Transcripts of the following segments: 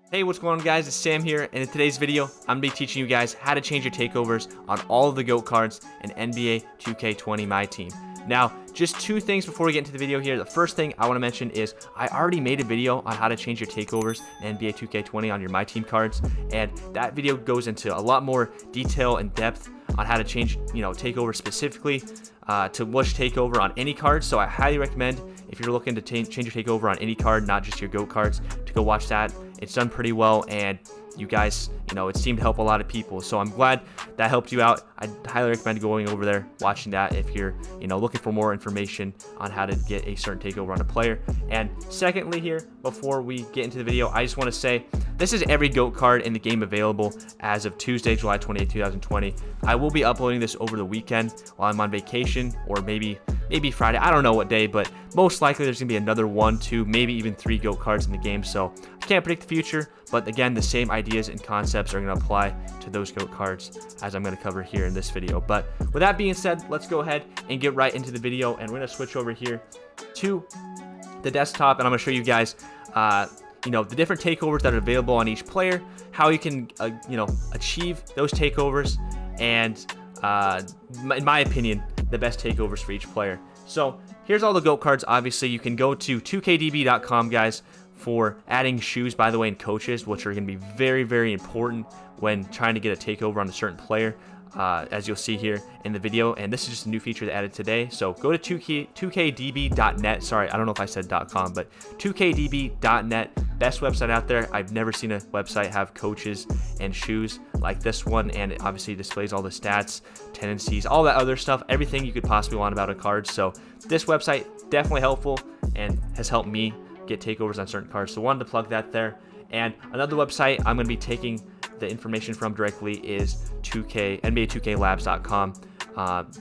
Hey, what's going on, guys? It's Sam here, and in today's video, I'm going to be teaching you guys how to change your takeovers on all of the GOAT cards in NBA 2K20 Myteam. Now, just two things before we get into the video here. The first thing I want to mention is I already made a video on how to change your takeovers in NBA 2K20 on your Myteam cards, and that video goes into a lot more detail and depth on how to change, takeover specifically to which takeover on any card. So I highly recommend, if you're looking to change your takeover on any card, not just your GOAT cards, to go watch that. It's done pretty well, and you guys, it seemed to help a lot of people. So I'm glad that helped you out. I highly recommend going over there, watching that if you're, looking for more information on how to get a certain takeover on a player. And secondly here, before we get into the video, I just want to say this is every GOAT card in the game available as of Tuesday, July 28, 2020. I will be uploading this over the weekend while I'm on vacation, or maybe Friday. I don't know what day, but most likely there's going to be another 1, 2, maybe even 3 GOAT cards in the game. So I can't predict the future, but again, the same ideas and concepts are going to apply to those GOAT cards as I'm going to cover here in this video. But with that being said, let's go ahead and get right into the video, and we're going to switch over here to the desktop, and I'm going to show you guys the different takeovers that are available on each player, how you can achieve those takeovers, and in my opinion, the best takeovers for each player. So here's all the GOAT cards. Obviously, you can go to 2kdb.com, guys, for adding shoes, by the way, and coaches, which are going to be very, very important when trying to get a takeover on a certain player, as you'll see here in the video. And this is just a new feature that added today. So go to 2kdb.net. Sorry, I don't know if I said .com, but 2kdb.net, best website out there. I've never seen a website have coaches and shoes like this one, and it obviously displays all the stats, tendencies, all that other stuff, everything you could possibly want about a card. So this website, definitely helpful and has helped me get takeovers on certain cards. So wanted to plug that there. And another website I'm going to be taking the information from directly is NBA2KLabs.com.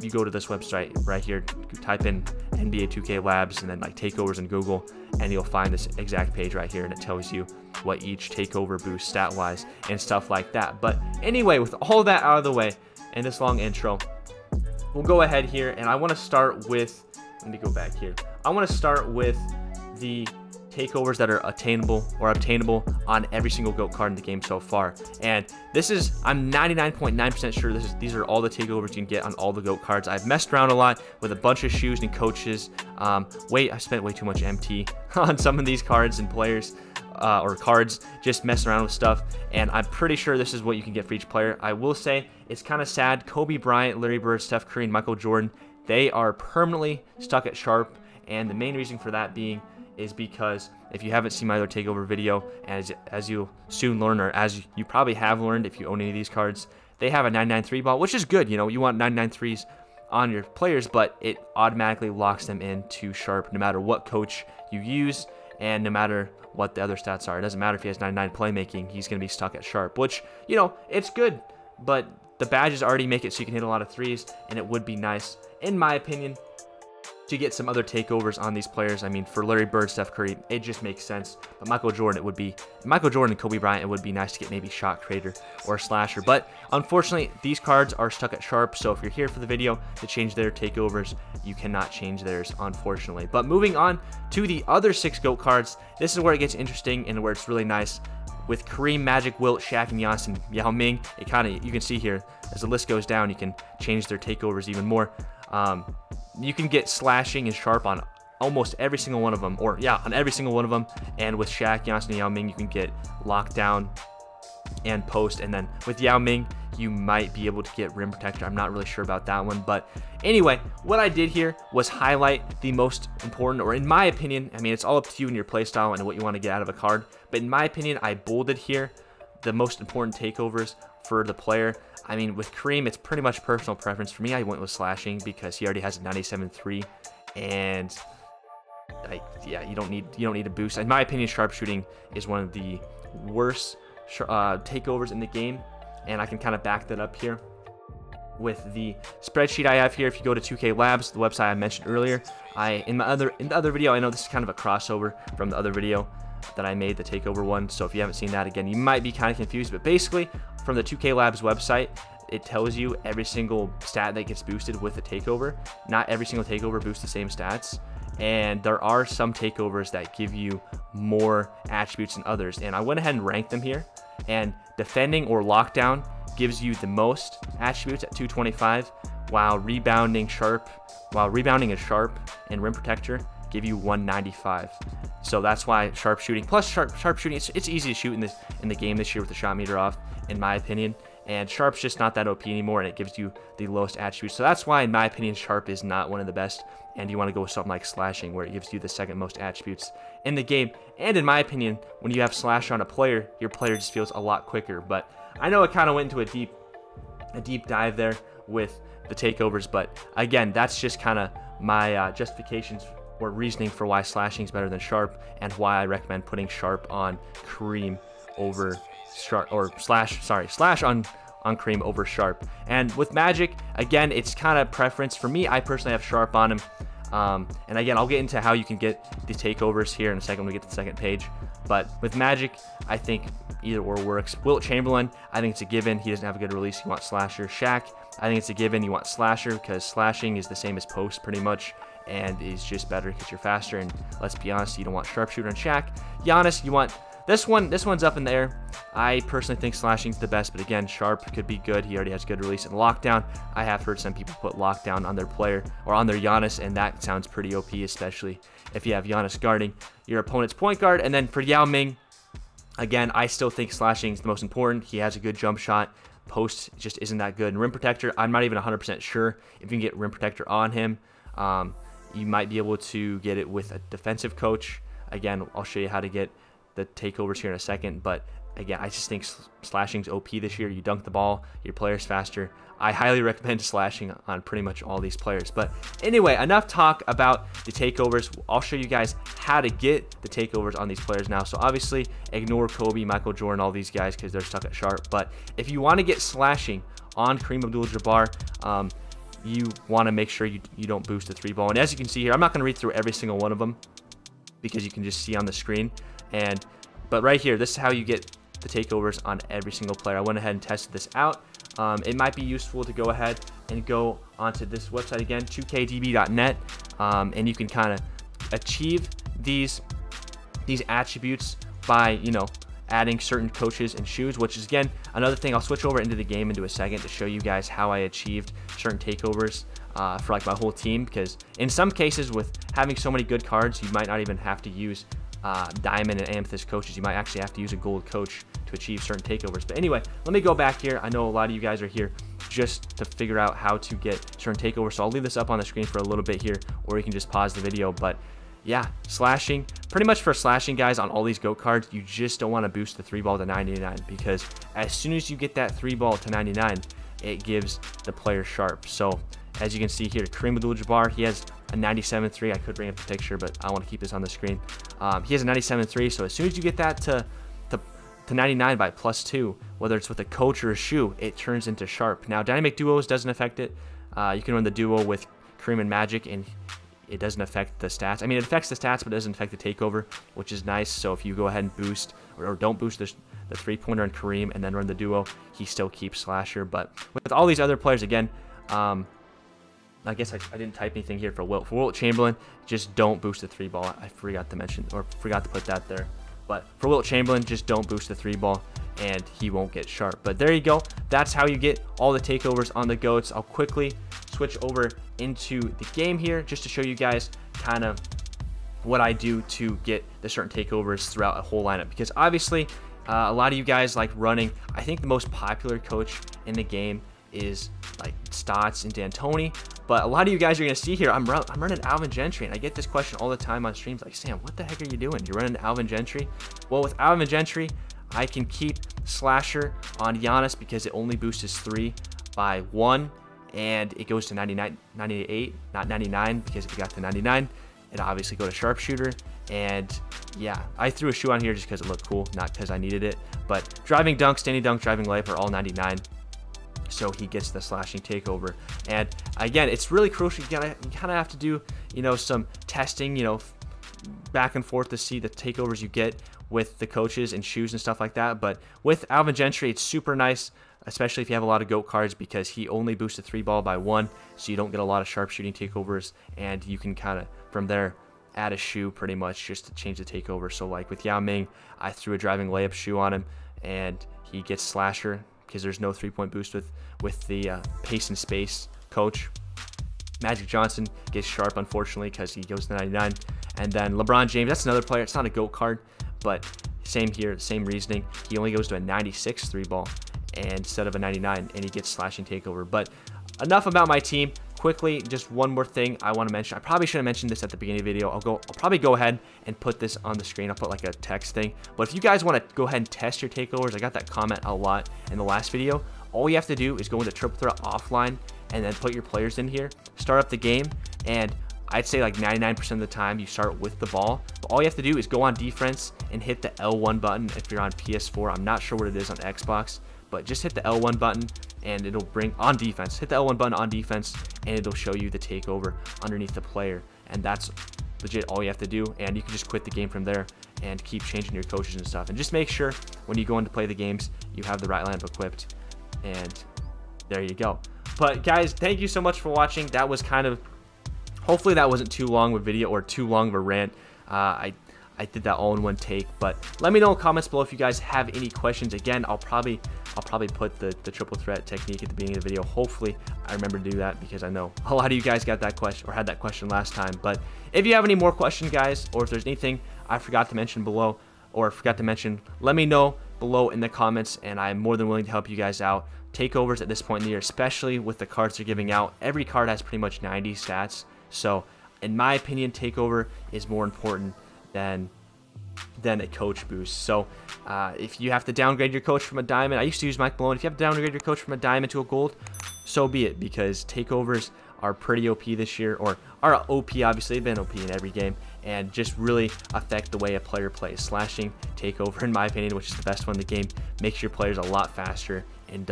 You go to this website right here, type in NBA 2K Labs and then like takeovers in Google, and you'll find this exact page right here, and it tells you what each takeover boosts stat wise and stuff like that. But anyway, with all that out of the way and this long intro, we'll go ahead here, and I want to start with, let me go back here. I want to start with the takeovers that are attainable or obtainable on every single GOAT card in the game so far. And this is, I'm 99.9% sure these are all the takeovers you can get on all the GOAT cards. I've messed around a lot with a bunch of shoes and coaches. I spent way too much MT on some of these cards and players, or cards, just messing around with stuff, and I'm pretty sure this is what you can get for each player. I will say it's kind of sad. Kobe Bryant, Larry Bird, Steph Curry, and Michael Jordan, they are permanently stuck at sharp, and the main reason for that being is because if you haven't seen my other takeover video, and as you'll soon learn, or as you probably have learned if you own any of these cards, they have a 993 ball, which is good. You want 993s on your players, but it automatically locks them into sharp no matter what coach you use and no matter what the other stats are. It doesn't matter if he has 99 playmaking, he's going to be stuck at sharp, which, it's good, but the badges already make it so you can hit a lot of threes, and it would be nice, in my opinion, to get some other takeovers on these players. I mean, for Larry Bird, Steph Curry, it just makes sense. But Michael Jordan and Kobe Bryant, it would be nice to get maybe Shot Creator or Slasher. But unfortunately, these cards are stuck at sharp. So if you're here for the video to change their takeovers, you cannot change theirs, unfortunately. But moving on to the other 6 GOAT cards, this is where it gets interesting and where it's really nice. With Kareem, Magic, Wilt, Shaq, and Giannis, and Yao Ming, you can see here, as the list goes down, you can change their takeovers even more. You can get slashing and sharp on almost every single one of them, on every single one of them. And with Shaq, Giannis, and Yao Ming, you can get lockdown and post. And then with Yao Ming, you might be able to get rim protector. I'm not really sure about that one, but anyway, what I did here was highlight the most important, or in my opinion, I mean, it's all up to you and your playstyle and what you want to get out of a card, but in my opinion, I bolded here the most important takeovers for the player. I mean, with Kareem, it's pretty much personal preference. For me, I went with slashing because he already has a 97.3, and you don't need a boost. In my opinion, sharpshooting is one of the worst takeovers in the game, and I can kind of back that up here with the spreadsheet I have here. If you go to 2K Labs, the website I mentioned earlier, in the other video, I know this is kind of a crossover from the other video that I made, the takeover one. So if you haven't seen that, again, you might be kind of confused, but basically from the 2K Labs website, it tells you every single stat that gets boosted with the takeover. Not every single takeover boosts the same stats, and there are some takeovers that give you more attributes than others, and I went ahead and ranked them here. And defending or lockdown gives you the most attributes at 225, while rebounding and sharp and rim protector give you 195. So that's why sharpshooting plus sharpshooting, it's easy to shoot in the game this year with the shot meter off, in my opinion. And sharp's just not that OP anymore, and it gives you the lowest attributes. So that's why, in my opinion, sharp is not one of the best. And you want to go with something like slashing, where it gives you the second most attributes in the game. And in my opinion, when you have slash on a player, your player just feels a lot quicker. But I know it kind of went into a deep dive there with the takeovers, but again, that's just kind of my justifications or reasoning for why slashing is better than sharp, and why I recommend putting sharp on Kareem over sharp, or slash on Kareem over sharp. And with Magic, again, it's kind of preference for me. I personally have sharp on him, and again, I'll get into how you can get the takeovers here in a second when we get to the second page. But with Magic, I think either or works. Wilt Chamberlain, I think it's a given. He doesn't have a good release. You want slasher. Shaq, I think it's a given. You want slasher, because slashing is the same as post pretty much, and is just better because you're faster. And let's be honest, you don't want sharpshooter on Shaq. Giannis, you want this one's up in the air. I personally think slashing's the best, but again, sharp could be good. He already has good release. And lockdown, I have heard some people put lockdown on their player or on their Giannis, and that sounds pretty OP, especially if you have Giannis guarding your opponent's point guard. And then for Yao Ming, again, I still think slashing is the most important. He has a good jump shot. Post just isn't that good. And rim protector, I'm not even 100% sure if you can get rim protector on him. You might be able to get it with a defensive coach. Again, I'll show you how to get the takeovers here in a second, but again, I just think slashing's OP this year. You dunk the ball, your player's faster. I highly recommend slashing on pretty much all these players. But anyway, enough talk about the takeovers. I'll show you guys how to get the takeovers on these players now. So obviously, ignore Kobe, Michael Jordan, all these guys, because they're stuck at sharp. But if you want to get slashing on Kareem Abdul-Jabbar, you want to make sure you don't boost the three ball. And as you can see here, I'm not going to read through every single one of them, because you can just see on the screen. But right here, this is how you get the takeovers on every single player. I went ahead and tested this out. It might be useful to go ahead and go onto this website again, 2kdb.net, and you can kind of achieve these attributes by, adding certain coaches and shoes, which is, again, another thing. I'll switch over into the game into a second to show you guys how I achieved certain takeovers for like my whole team, because in some cases with having so many good cards, you might not even have to use diamond and amethyst coaches. You might actually have to use a gold coach to achieve certain takeovers. But anyway, let me go back here. I know a lot of you guys are here just to figure out how to get certain takeovers, so I'll leave this up on the screen for a little bit here, or you can just pause the video. But yeah, slashing, pretty much for slashing, guys, on all these GOAT cards, you just don't want to boost the three ball to 99, because as soon as you get that three ball to 99, it gives the player sharp. So as you can see here, Kareem Abdul-Jabbar, he has a 97.3. I could bring up the picture, but I want to keep this on the screen. He has a 97.3, so as soon as you get that to 99 by +2, whether it's with a coach or a shoe, it turns into sharp. Now, dynamic duos doesn't affect it. You can run the duo with Kareem and Magic, and it doesn't affect the stats. I mean, it affects the stats, but it doesn't affect the takeover, which is nice. So if you go ahead and boost or don't boost the three-pointer on Kareem and then run the duo, he still keeps slasher. But with all these other players, again, I guess I didn't type anything here for Wilt. For Wilt Chamberlain, just don't boost the three ball. I forgot to mention, or forgot to put that there. But for Wilt Chamberlain, just don't boost the three ball, and he won't get sharp. But there you go. That's how you get all the takeovers on the GOATs. I'll quickly switch over into the game here just to show you guys kind of what I do to get the certain takeovers throughout a whole lineup. Because obviously, a lot of you guys like running. I think the most popular coach in the game is like Stotts and D'Antoni, but a lot of you guys are going to see here, I'm running Alvin Gentry, and I get this question all the time on streams, like, Sam, what the heck are you doing? You're running Alvin Gentry? Well, with Alvin Gentry, I can keep slasher on Giannis because it only boosts his 3 by 1, and it goes to 98, not 99, because if you got to 99, it obviously go to sharpshooter. And yeah, I threw a shoe on here just because it looked cool, not because I needed it. But driving dunk, standing dunk, driving layup are all 99. So he gets the slashing takeover. And again, it's really crucial. You kind of have to do, some testing, back and forth to see the takeovers you get with the coaches and shoes and stuff like that. But with Alvin Gentry, it's super nice, especially if you have a lot of GOAT cards, because he only boosts the 3 ball by 1, so you don't get a lot of sharpshooting takeovers, and you can kind of, from there, add a shoe pretty much just to change the takeover. So like with Yao Ming, I threw a driving layup shoe on him, and he gets slasher because there's no 3-point boost with the pace and space coach. Magic Johnson gets sharp, unfortunately, because he goes to 99. And then LeBron James, that's another player. It's not a GOAT card, but same here, same reasoning. He only goes to a 96 3-ball instead of a 99, and he gets slashing takeover. But enough about my team. Quickly, just one more thing I want to mention. I probably should have mentioned this at the beginning of the video. I'll probably go ahead and put this on the screen. I'll put like a text thing. But if you guys want to go ahead and test your takeovers, I got that comment a lot in the last video. All you have to do is go into triple threat offline and then put your players in here, start up the game, and I'd say like 99% of the time you start with the ball. But all you have to do is go on defense and hit the L1 button if you're on PS4. I'm not sure what it is on Xbox, but just hit the L1 button and it'll bring on defense. Hit the L1 button on defense and it'll show you the takeover underneath the player. And that's legit all you have to do. And you can just quit the game from there and keep changing your coaches and stuff. And just make sure when you go in to play the games, you have the right lineup equipped. And there you go. But guys, thank you so much for watching. That was kind of, hopefully that wasn't too long of a video or too long of a rant. I did that all in one take, but let me know in the comments below if you guys have any questions. Again, I'll probably put the triple threat technique at the beginning of the video. Hopefully I remember to do that, because I know a lot of you guys got that question or had that question last time. But if you have any more questions, guys, or if there's anything I forgot to mention below or forgot to mention, let me know below in the comments, and I'm more than willing to help you guys out. Takeovers at this point in the year, especially with the cards they're giving out, every card has pretty much 90 stats. So in my opinion, takeover is more important than a coach boost. So if you have to downgrade your coach from a diamond, I used to use Mike Malone. If you have to downgrade your coach from a diamond to a gold, so be it, because takeovers are pretty OP this year, or are OP, obviously. They've been OP in every game, and just really affect the way a player plays. Slashing takeover, in my opinion, which is the best one in the game, makes your players a lot faster and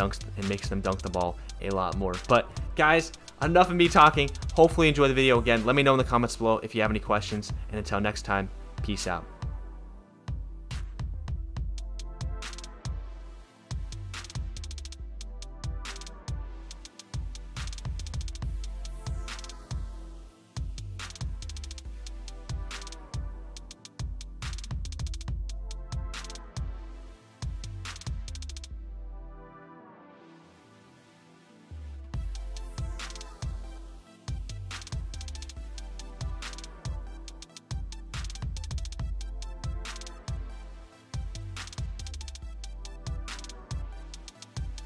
makes them dunk the ball a lot more. But guys, enough of me talking. Hopefully you enjoy the video. Again, let me know in the comments below if you have any questions, and until next time, peace out.